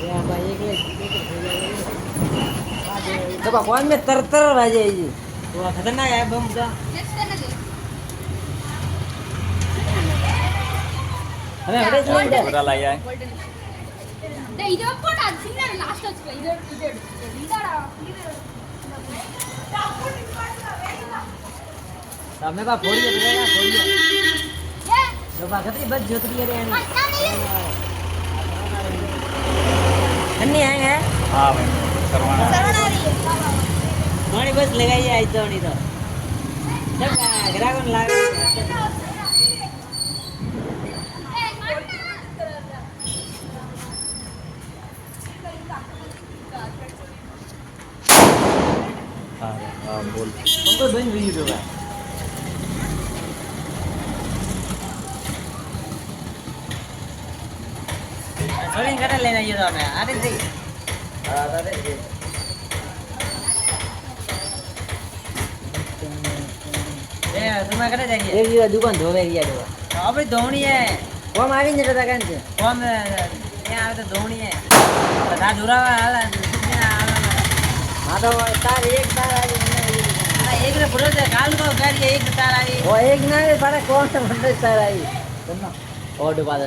या भाई तो भगवान में तर वाजे जी तो खतरनाक है बम का हमें हड़े नहीं पूरा लाया है इधर कोड आज सिंगल लास्ट इधर इधर इधर તમે બા ફોડી દે ના ફોડી દે જો બા ખતરી બસ જોતરી રે આની अन्नी आए हैं हाँ भाई करवाना हमारी बस लगाइए आज तो नहीं तो जब ग्राहक लागे हाँ हाँ बोल हमको बन रही है थोड़ी कर लेना ये तो मैं अरे सही अरे ये तुम्हें करे जाएंगे एक ये दुकान धोवे रिया जो अबे धोनी है कौन आवी नहीं रहता कहते कौन यहाँ तो धोनी है बता दूरा वाला हाँ तो तार एक तार आई एक ने पूरा काल को गाड़ी एक तार आई वो एक ना सारा कौन सा बंदा तार आई सुनो और डुबा